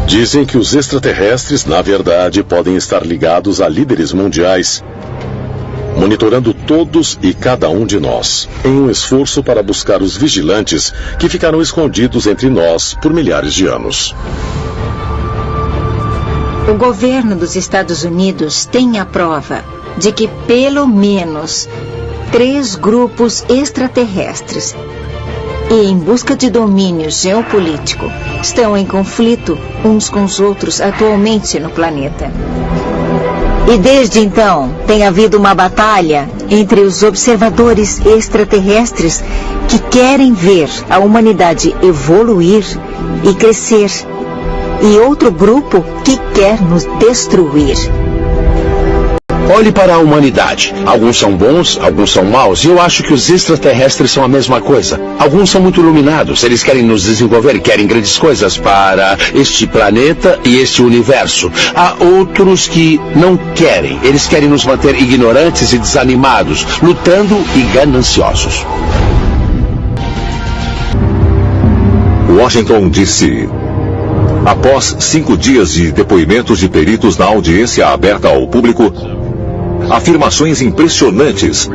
Dizem que os extraterrestres, na verdade, podem estar ligados a líderes mundiais, monitorando todos e cada um de nós, em um esforço para buscar os vigilantes que ficaram escondidos entre nós por milhares de anos. O governo dos Estados Unidos tem a prova de que pelo menos 3 grupos extraterrestres e em busca de domínio geopolítico estão em conflito uns com os outros atualmente no planeta. E desde então tem havido uma batalha entre os observadores extraterrestres que querem ver a humanidade evoluir e crescer, e outro grupo que quer nos destruir. Olhe para a humanidade. Alguns são bons, alguns são maus, e eu acho que os extraterrestres são a mesma coisa. Alguns são muito iluminados, eles querem nos desenvolver e querem grandes coisas para este planeta e este universo. Há outros que não querem, eles querem nos manter ignorantes e desanimados, lutando e gananciosos. Washington, D.C. Após 5 dias de depoimentos de peritos na audiência aberta ao público, afirmações impressionantes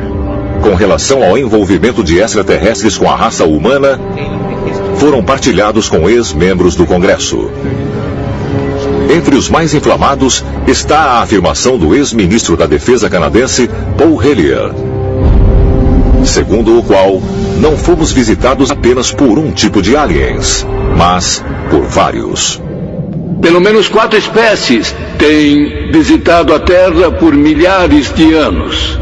com relação ao envolvimento de extraterrestres com a raça humana foram partilhados com ex-membros do Congresso. Entre os mais inflamados está a afirmação do ex-ministro da Defesa canadense, Paul Hellyer, segundo o qual não fomos visitados apenas por um tipo de aliens, mas por vários. Pelo menos 4 espécies têm visitado a Terra por milhares de anos.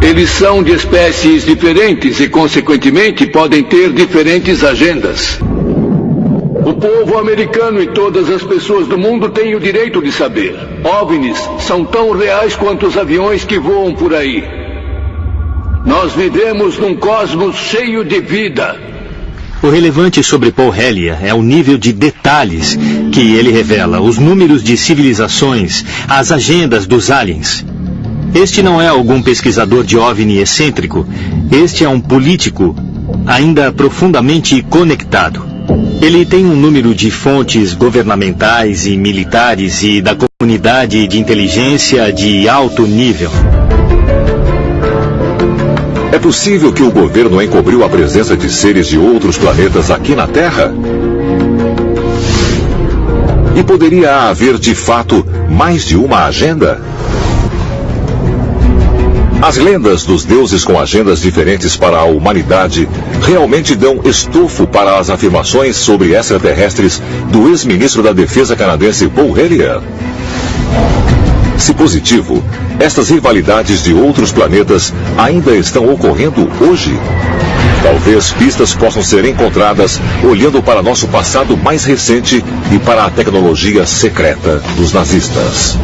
Eles são de espécies diferentes e, consequentemente, podem ter diferentes agendas. O povo americano e todas as pessoas do mundo têm o direito de saber. OVNIs são tão reais quanto os aviões que voam por aí. Nós vivemos num cosmos cheio de vida. O relevante sobre Paul Hellyer é o nível de detalhes que ele revela, os números de civilizações, as agendas dos aliens. Este não é algum pesquisador de OVNI excêntrico, este é um político ainda profundamente conectado. Ele tem um número de fontes governamentais e militares e da comunidade de inteligência de alto nível. É possível que o governo encobriu a presença de seres de outros planetas aqui na Terra? E poderia haver, de fato, mais de uma agenda? As lendas dos deuses com agendas diferentes para a humanidade realmente dão estofo para as afirmações sobre extraterrestres do ex-ministro da Defesa canadense Paul Hellyer? Se positivo, estas rivalidades de outros planetas ainda estão ocorrendo hoje? Talvez pistas possam ser encontradas olhando para nosso passado mais recente e para a tecnologia secreta dos nazistas.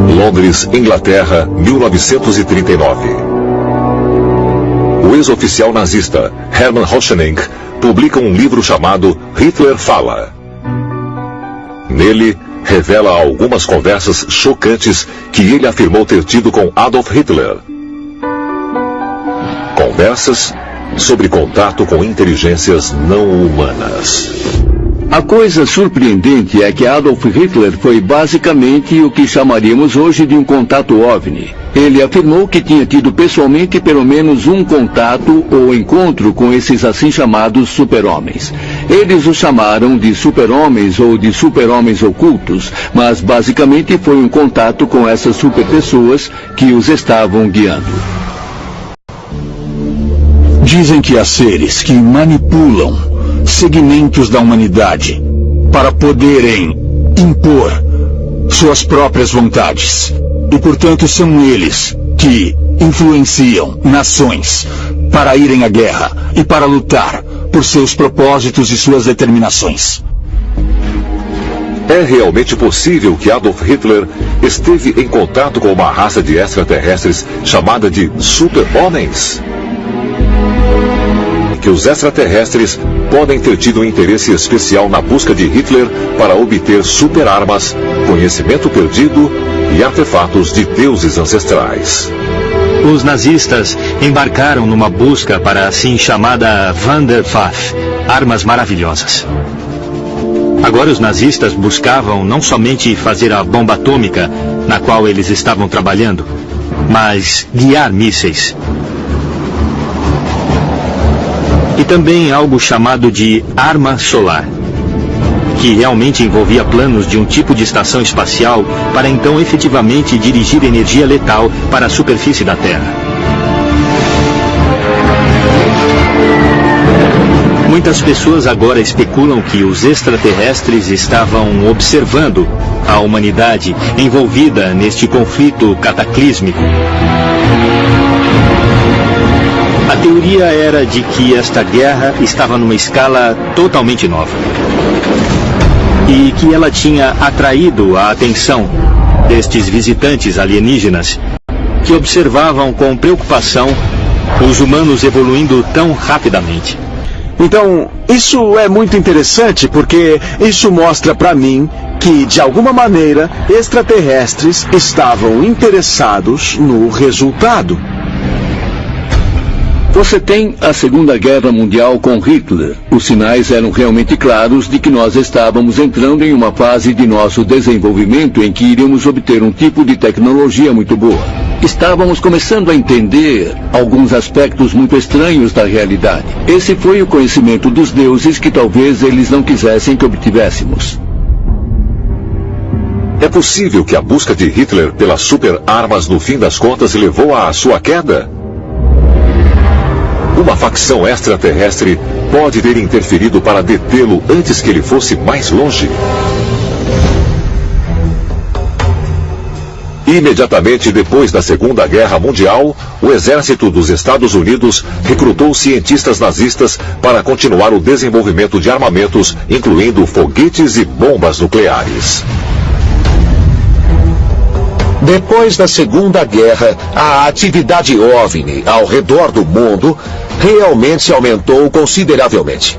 Londres, Inglaterra, 1939. O ex-oficial nazista Hermann Hoschening publica um livro chamado Hitler Fala. Nele, revela algumas conversas chocantes que ele afirmou ter tido com Adolf Hitler. Conversas sobre contato com inteligências não humanas. A coisa surpreendente é que Adolf Hitler foi basicamente o que chamaríamos hoje de um contato OVNI. Ele afirmou que tinha tido pessoalmente pelo menos um contato ou encontro com esses assim chamados super-homens. Eles os chamaram de super-homens ou de super-homens ocultos, mas basicamente foi um contato com essas super-pessoas que os estavam guiando. Dizem que há seres que manipulam segmentos da humanidade para poderem impor suas próprias vontades. E, portanto, são eles que influenciam nações para irem à guerra e para lutar por seus propósitos e suas determinações. É realmente possível que Adolf Hitler esteve em contato com uma raça de extraterrestres chamada de super-homens? Que os extraterrestres podem ter tido um interesse especial na busca de Hitler para obter super-armas, conhecimento perdido e artefatos de deuses ancestrais. Os nazistas embarcaram numa busca para a assim chamada Wunderwaffe, armas maravilhosas. Agora os nazistas buscavam não somente fazer a bomba atômica na qual eles estavam trabalhando, mas guiar mísseis. E também algo chamado de arma solar, que realmente envolvia planos de um tipo de estação espacial para então efetivamente dirigir energia letal para a superfície da Terra. Muitas pessoas agora especulam que os extraterrestres estavam observando a humanidade envolvida neste conflito cataclísmico. A teoria era de que esta guerra estava numa escala totalmente nova e que ela tinha atraído a atenção destes visitantes alienígenas que observavam com preocupação os humanos evoluindo tão rapidamente. Então, isso é muito interessante porque isso mostra para mim que, de alguma maneira, extraterrestres estavam interessados no resultado. Você tem a Segunda Guerra Mundial com Hitler. Os sinais eram realmente claros de que nós estávamos entrando em uma fase de nosso desenvolvimento em que iríamos obter um tipo de tecnologia muito boa. Estávamos começando a entender alguns aspectos muito estranhos da realidade. Esse foi o conhecimento dos deuses que talvez eles não quisessem que obtivéssemos. É possível que a busca de Hitler pelas super-armas no fim das contas levou à sua queda? Uma facção extraterrestre pode ter interferido para detê-lo antes que ele fosse mais longe. Imediatamente depois da Segunda Guerra Mundial, o exército dos Estados Unidos recrutou cientistas nazistas para continuar o desenvolvimento de armamentos, incluindo foguetes e bombas nucleares. Depois da Segunda Guerra, a atividade OVNI ao redor do mundo realmente aumentou consideravelmente.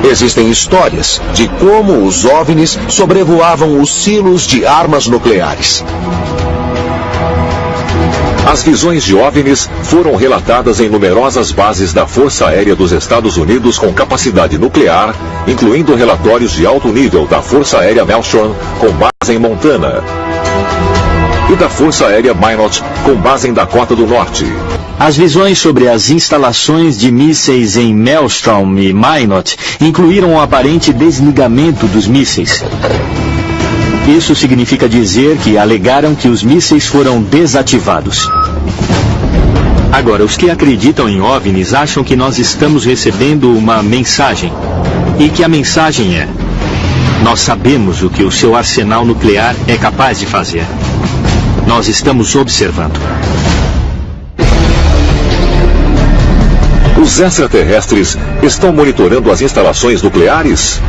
Existem histórias de como os OVNIs sobrevoavam os silos de armas nucleares. As visões de OVNIs foram relatadas em numerosas bases da Força Aérea dos Estados Unidos com capacidade nuclear, incluindo relatórios de alto nível da Força Aérea Maelstrom, com base em Montana, e da Força Aérea Minot, com base em Dakota do Norte. As visões sobre as instalações de mísseis em Maelstrom e Minot incluíram o aparente desligamento dos mísseis. Isso significa dizer que alegaram que os mísseis foram desativados. Agora, os que acreditam em OVNIs acham que nós estamos recebendo uma mensagem. E que a mensagem é: nós sabemos o que o seu arsenal nuclear é capaz de fazer. Nós estamos observando. Os extraterrestres estão monitorando as instalações nucleares?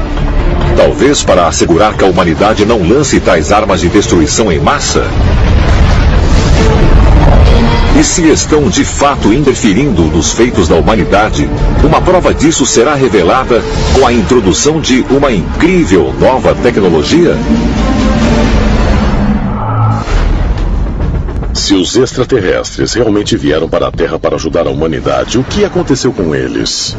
Talvez para assegurar que a humanidade não lance tais armas de destruição em massa? E se estão de fato interferindo nos feitos da humanidade, uma prova disso será revelada com a introdução de uma incrível nova tecnologia? Se os extraterrestres realmente vieram para a Terra para ajudar a humanidade, o que aconteceu com eles?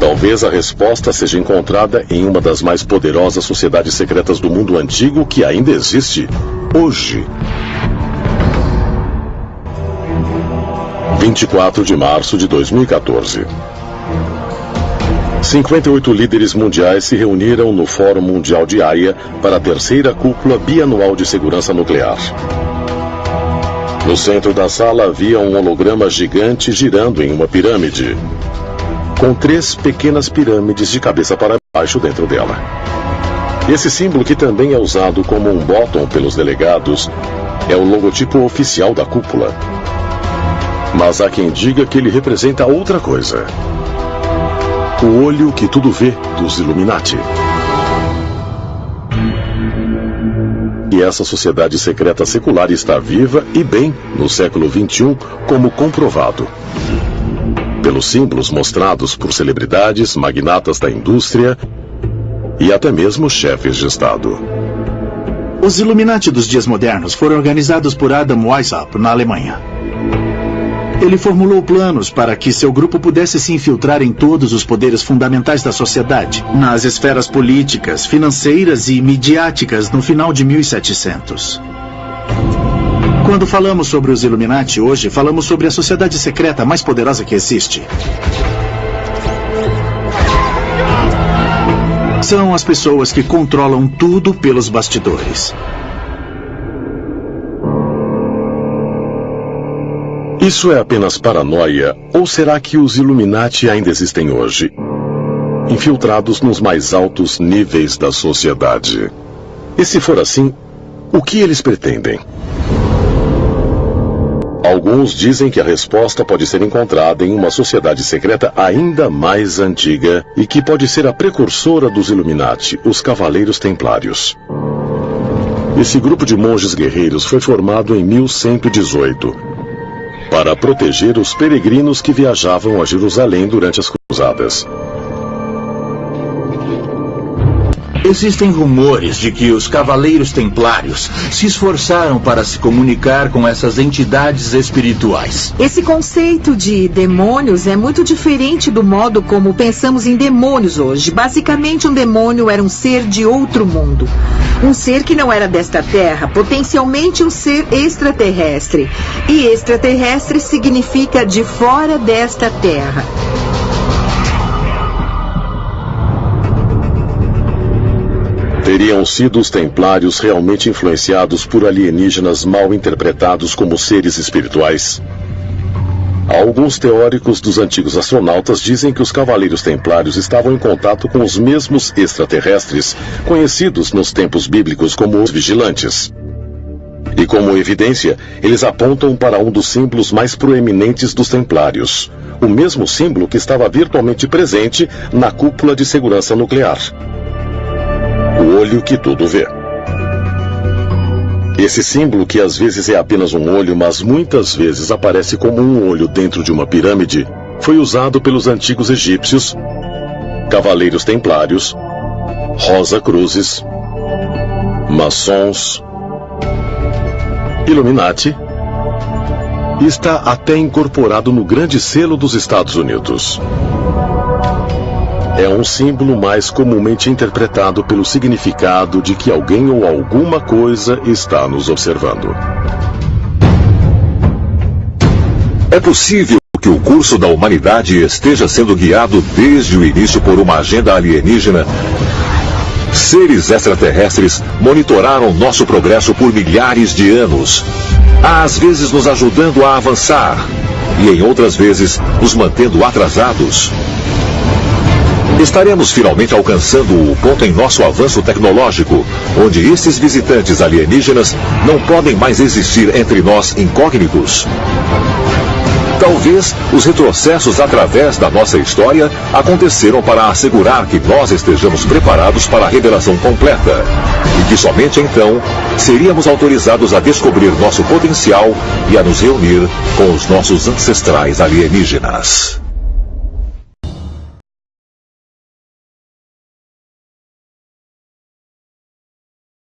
Talvez a resposta seja encontrada em uma das mais poderosas sociedades secretas do mundo antigo que ainda existe hoje. 24 de março de 2014. 58 líderes mundiais se reuniram no Fórum Mundial de Haia para a terceira cúpula bianual de segurança nuclear. No centro da sala havia um holograma gigante girando em uma pirâmide, com 3 pequenas pirâmides de cabeça para baixo dentro dela. Esse símbolo, que também é usado como um bottom pelos delegados, é o logotipo oficial da cúpula. Mas há quem diga que ele representa outra coisa: o olho que tudo vê dos Illuminati. E essa sociedade secreta secular está viva e bem no século XXI, como comprovado pelos símbolos mostrados por celebridades, magnatas da indústria e até mesmo chefes de Estado. Os Illuminati dos dias modernos foram organizados por Adam Weishaupt na Alemanha. Ele formulou planos para que seu grupo pudesse se infiltrar em todos os poderes fundamentais da sociedade, nas esferas políticas, financeiras e midiáticas no final de 1700. Quando falamos sobre os Illuminati hoje, falamos sobre a sociedade secreta mais poderosa que existe. São as pessoas que controlam tudo pelos bastidores. Isso é apenas paranoia, ou será que os Illuminati ainda existem hoje? Infiltrados nos mais altos níveis da sociedade. E se for assim, o que eles pretendem? Alguns dizem que a resposta pode ser encontrada em uma sociedade secreta ainda mais antiga e que pode ser a precursora dos Illuminati, os Cavaleiros Templários. Esse grupo de monges guerreiros foi formado em 1118 para proteger os peregrinos que viajavam a Jerusalém durante as cruzadas. Existem rumores de que os Cavaleiros Templários se esforçaram para se comunicar com essas entidades espirituais. Esse conceito de demônios é muito diferente do modo como pensamos em demônios hoje. Basicamente, um demônio era um ser de outro mundo. Um ser que não era desta terra, potencialmente um ser extraterrestre. E extraterrestre significa de fora desta terra. Teriam sido os templários realmente influenciados por alienígenas mal interpretados como seres espirituais? Alguns teóricos dos antigos astronautas dizem que os Cavaleiros Templários estavam em contato com os mesmos extraterrestres, conhecidos nos tempos bíblicos como os Vigilantes. E como evidência, eles apontam para um dos símbolos mais proeminentes dos Templários, o mesmo símbolo que estava virtualmente presente na cúpula de segurança nuclear. O olho que tudo vê. Esse símbolo, que às vezes é apenas um olho, mas muitas vezes aparece como um olho dentro de uma pirâmide, foi usado pelos antigos egípcios, Cavaleiros Templários, Rosa-Cruzes, Maçons, Illuminati, e está até incorporado no Grande Selo dos Estados Unidos. É um símbolo mais comumente interpretado pelo significado de que alguém ou alguma coisa está nos observando. É possível que o curso da humanidade esteja sendo guiado desde o início por uma agenda alienígena. Seres extraterrestres monitoraram nosso progresso por milhares de anos, às vezes nos ajudando a avançar, e em outras vezes nos mantendo atrasados. Estaremos finalmente alcançando o ponto em nosso avanço tecnológico, onde esses visitantes alienígenas não podem mais existir entre nós incógnitos. Talvez os retrocessos através da nossa história aconteceram para assegurar que nós estejamos preparados para a revelação completa, e que somente então seríamos autorizados a descobrir nosso potencial e a nos reunir com os nossos ancestrais alienígenas.